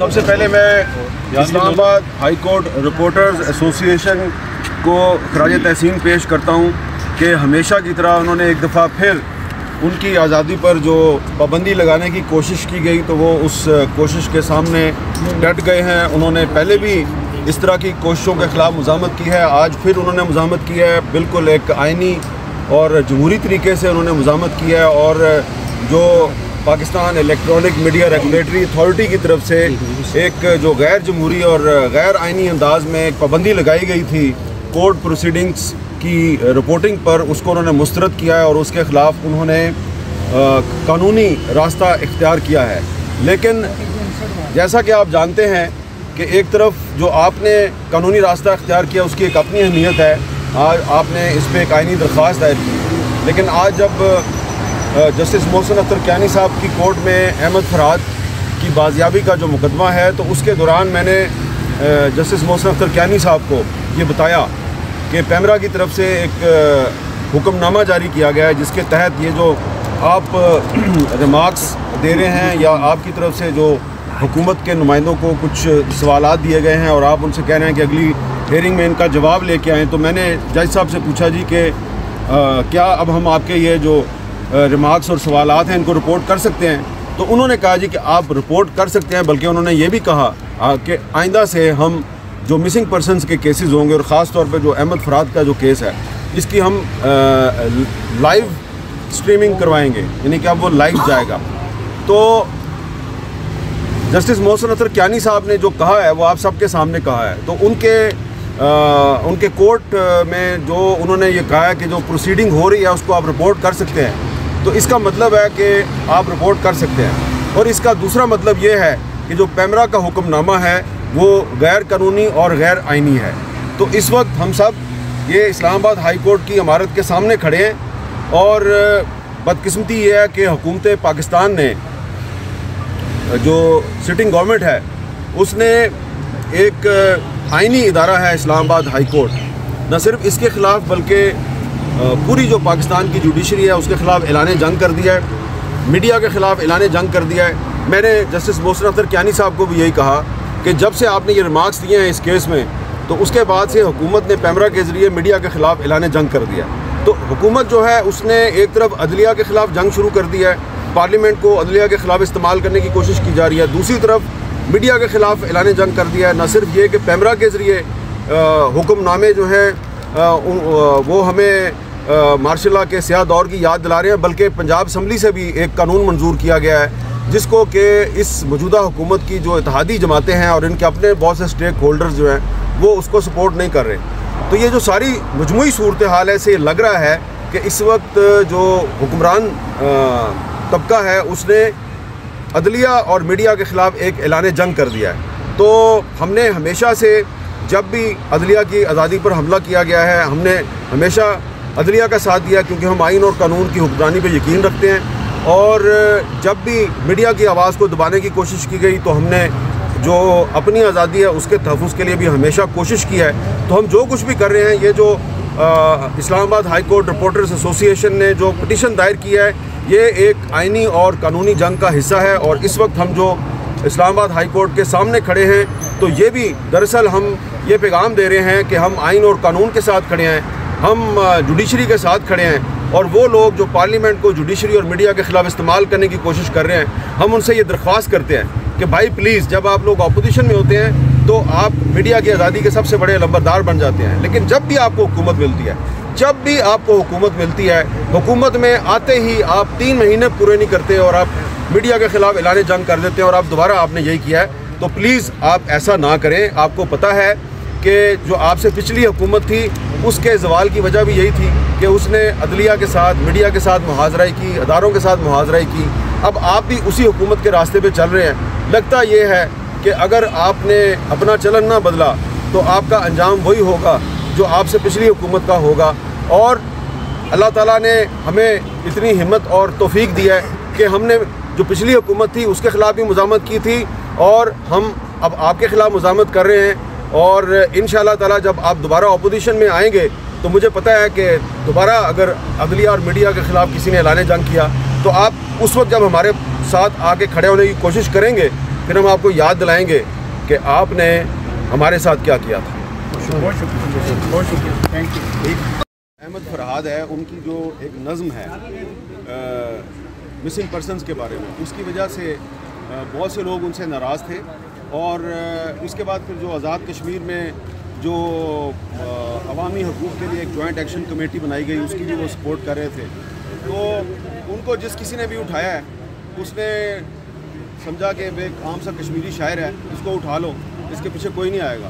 سب سے پہلے میں اسلام آباد ہائی کورٹ رپورٹرز ایسوسی ایشن کو خراج تحسین پیش کرتا ہوں کہ ہمیشہ کی طرح انہوں نے ایک دفعہ پھر ان کی آزادی پر جو پابندی لگانے کی کوشش کی گئی تو وہ اس کوشش کے سامنے ڈٹ گئے ہیں۔ انہوں نے پہلے بھی اس طرح کی کوششوں کے خلاف مزاحمت کی ہے، آج پھر انہوں نے مزاحمت کی ہے، بالکل ایک آئینی اور جمہوری طریقے سے انہوں نے مزاحمت کی ہے، اور جو Pakistan electronic media regulatory authority کی طرف سے ایک جو غیر جمہوری اور غیر آئینی انداز میں ایک پابندی لگائی گئی تھی کورٹ پروسیڈنگز کی رپورٹنگ پر، اس کو انہوں نے مسترد کیا ہے اور اس کے خلاف انہوں نے قانونی راستہ اختیار کیا ہے۔ لیکن جیسا کہ آپ جانتے ہیں کہ ایک طرف جو آپ نے قانونی راستہ اختیار کیا اس کی ایک اپنی اہمیت ہے، آج آپ نے اس پہ ایک آئینی درخواست دائر کی، لیکن آج جب جسٹس محسن اختر کیانی صاحب کی کورٹ میں احمد فرحات کی بازیابی کا جو مقدمہ ہے تو اس کے دوران میں نے جسٹس محسن اختر کیانی صاحب کو یہ بتایا کہ پیمرا کی طرف سے ایک حکم نامہ جاری کیا گیا ہے جس کے تحت یہ جو آپ ریمارکس دے رہے ہیں یا آپ کی طرف سے جو حکومت کے نمائندوں کو کچھ سوالات دیے گئے ہیں اور آپ ان سے کہہ رہے ہیں کہ اگلی ہیئرنگ میں ان کا جواب لے کے آئیں، تو میں نے جج صاحب سے پوچھا جی کہ کیا اب ہم آپ کے یہ جو ریمارکس اور سوالات ہیں ان کو رپورٹ کر سکتے ہیں؟ تو انہوں نے کہا جی کہ آپ رپورٹ کر سکتے ہیں، بلکہ انہوں نے یہ بھی کہا کہ آئندہ سے ہم جو مسنگ پرسنز کے کیسز ہوں گے اور خاص طور پہ جو احمد فرحات کا جو کیس ہے اس کی ہم لائیو سٹریمنگ کروائیں گے، یعنی کہ اب وہ لائیو جائے گا۔ تو جسٹس محسن اختر کیانی صاحب نے جو کہا ہے وہ آپ سب کے سامنے کہا ہے، تو ان کے کورٹ میں جو انہوں نے یہ کہا ہے کہ جو پروسیڈنگ ہو رہی ہے اس کو آپ رپورٹ کر سکتے ہیں، تو اس کا مطلب ہے کہ آپ رپورٹ کر سکتے ہیں، اور اس کا دوسرا مطلب یہ ہے کہ جو پیمرا کا حکم نامہ ہے وہ غیر قانونی اور غیر آئینی ہے۔ تو اس وقت ہم سب یہ اسلام آباد ہائی کورٹ کی عمارت کے سامنے کھڑے ہیں، اور بدقسمتی یہ ہے کہ حکومت پاکستان نے جو سٹنگ گورنمنٹ ہے اس نے ایک آئینی ادارہ ہے اسلام آباد ہائی کورٹ، نہ صرف اس کے خلاف بلکہ پوری جو پاکستان کی جوڈیشری ہے اس کے خلاف اعلان جنگ کر دیا ہے، میڈیا کے خلاف اعلان جنگ کر دیا ہے۔ میں نے جسٹس محسن اختر کیانی صاحب کو بھی یہی کہا کہ جب سے آپ نے یہ ریمارکس دیے ہیں اس کیس میں تو اس کے بعد سے حکومت نے پیمرا کے ذریعے میڈیا کے خلاف اعلان جنگ کر دیا، تو حکومت جو ہے اس نے ایک طرف عدلیہ کے خلاف جنگ شروع کر دیا ہے، پارلیمنٹ کو عدلیہ کے خلاف استعمال کرنے کی کوشش کی جا رہی ہے، دوسری طرف میڈیا کے خلاف اعلان جنگ کر دیا ہے۔ نہ صرف یہ کہ پیمرا کے ذریعے حکم نامے جو ہیں وہ ہمیں مارشل لاء کے سیاہ دور کی یاد دلا رہے ہیں، بلکہ پنجاب اسمبلی سے بھی ایک قانون منظور کیا گیا ہے جس کو کہ اس موجودہ حکومت کی جو اتحادی جماعتیں ہیں اور ان کے اپنے بہت سے سٹیک ہولڈرز جو ہیں وہ اس کو سپورٹ نہیں کر رہے۔ تو یہ جو ساری مجموعی صورتحال ہے، سے یہ لگ رہا ہے کہ اس وقت جو حکمران طبقہ ہے اس نے عدلیہ اور میڈیا کے خلاف ایک اعلان جنگ کر دیا ہے۔ تو ہم نے ہمیشہ سے جب بھی عدلیہ کی آزادی پر حملہ کیا گیا ہے ہم نے ہمیشہ عدلیہ کا ساتھ دیا، کیونکہ ہم آئین اور قانون کی حکمرانی پہ یقین رکھتے ہیں، اور جب بھی میڈیا کی آواز کو دبانے کی کوشش کی گئی تو ہم نے جو اپنی آزادی ہے اس کے تحفظ کے لیے بھی ہمیشہ کوشش کی ہے۔ تو ہم جو کچھ بھی کر رہے ہیں، یہ جو اسلام آباد ہائی کورٹ رپورٹرز ایسوسی ایشن نے جو پٹیشن دائر کی ہے یہ ایک آئینی اور قانونی جنگ کا حصہ ہے، اور اس وقت ہم جو اسلام آباد ہائی کورٹ کے سامنے کھڑے ہیں تو یہ بھی دراصل ہم یہ پیغام دے رہے ہیں کہ ہم آئین اور قانون کے ساتھ کھڑے ہیں، ہم جوڈیشری کے ساتھ کھڑے ہیں، اور وہ لوگ جو پارلیمنٹ کو جوڈیشری اور میڈیا کے خلاف استعمال کرنے کی کوشش کر رہے ہیں ہم ان سے یہ درخواست کرتے ہیں کہ بھائی پلیز، جب آپ لوگ اپوزیشن میں ہوتے ہیں تو آپ میڈیا کی آزادی کے سب سے بڑے لمبردار بن جاتے ہیں، لیکن جب بھی آپ کو حکومت ملتی ہے حکومت میں آتے ہی آپ 3 مہینے پورے نہیں کرتے اور آپ میڈیا کے خلاف اعلان جنگ کر دیتے ہیں، اور اب دوبارہ آپ نے یہی کیا ہے۔ تو پلیز آپ ایسا نہ کریں۔ آپ کو پتہ ہے کہ جو آپ سے پچھلی حکومت تھی اس کے زوال کی وجہ بھی یہی تھی کہ اس نے عدلیہ کے ساتھ، میڈیا کے ساتھ محاذرائی کی، اداروں کے ساتھ محاذرائی کی۔ اب آپ بھی اسی حکومت کے راستے پہ چل رہے ہیں۔ لگتا یہ ہے کہ اگر آپ نے اپنا چلن نہ بدلا تو آپ کا انجام وہی ہوگا جو آپ سے پچھلی حکومت کا ہوگا، اور اللہ تعالیٰ نے ہمیں اتنی ہمت اور توفیق دی ہے کہ ہم نے جو پچھلی حکومت تھی اس کے خلاف بھی مزاحمت کی تھی، اور ہم اب آپ کے خلاف مزاحمت کر رہے ہیں، اور انشاءاللہ تعالیٰ جب آپ دوبارہ اپوزیشن میں آئیں گے تو مجھے پتہ ہے کہ دوبارہ اگر عدلیہ اور میڈیا کے خلاف کسی نے اعلان جنگ کیا تو آپ اس وقت جب ہمارے ساتھ آ کے کھڑے ہونے کی کوشش کریں گے پھر ہم آپ کو یاد دلائیں گے کہ آپ نے ہمارے ساتھ کیا کیا تھا. بہت شکریہ، بہت شکریہ، تھینک یو. احمد فرحاد ہے، ان کی جو ایک نظم ہے مسنگ پرسنز کے بارے میں، اس کی وجہ سے بہت سے لوگ ان سے ناراض تھے، اور اس کے بعد پھر جو آزاد کشمیر میں جو عوامی حقوق کے لیے ایک جوائنٹ ایکشن کمیٹی بنائی گئی، اس کی بھی وہ سپورٹ کر رہے تھے. تو ان کو جس کسی نے بھی اٹھایا ہے اس نے سمجھا کہ ایک عام سا کشمیری شاعر ہے، اس کو اٹھا لو، اس کے پیچھے کوئی نہیں آئے گا.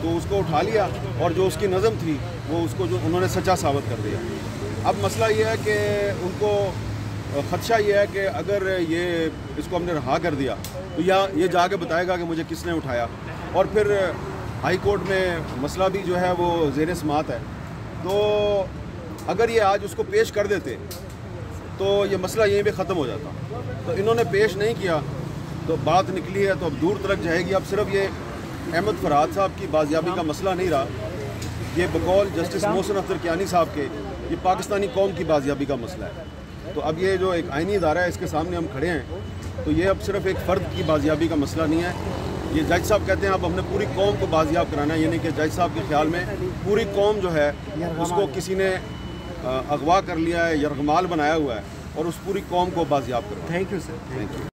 تو اس کو اٹھا لیا، اور جو اس کی نظم تھی وہ اس کو جو انہوں نے سچا ثابت کر دیا. اب مسئلہ یہ ہے کہ ان کو خدشہ یہ ہے کہ اگر اس کو ہم نے رہا کر دیا تو یہ جا کے بتائے گا کہ مجھے کس نے اٹھایا، اور پھر ہائی کورٹ میں مسئلہ بھی جو ہے وہ زیر سماعت ہے. تو اگر یہ آج اس کو پیش کر دیتے تو یہ مسئلہ یہیں پہ ختم ہو جاتا. تو انہوں نے پیش نہیں کیا، تو بات نکلی ہے تو اب دور تلک جائے گی. اب صرف یہ احمد فرحاد صاحب کی بازیابی کا مسئلہ نہیں رہا، یہ بقول جسٹس محسن اختر کیانی صاحب کے یہ پاکستانی قوم کی بازیابی کا مسئلہ ہے. تو اب یہ جو ایک آئینی ادارہ ہے اس کے سامنے ہم کھڑے ہیں، تو یہ اب صرف ایک فرد کی بازیابی کا مسئلہ نہیں ہے. یہ جج صاحب کہتے ہیں اب ہم نے پوری قوم کو بازیاب کرانا ہے، یعنی کہ جج صاحب کے خیال میں پوری قوم جو ہے اس کو کسی نے اغوا کر لیا ہے، یرغمال بنایا ہوا ہے، اور اس پوری قوم کو بازیاب کرنا. Thank you sir. Thank you.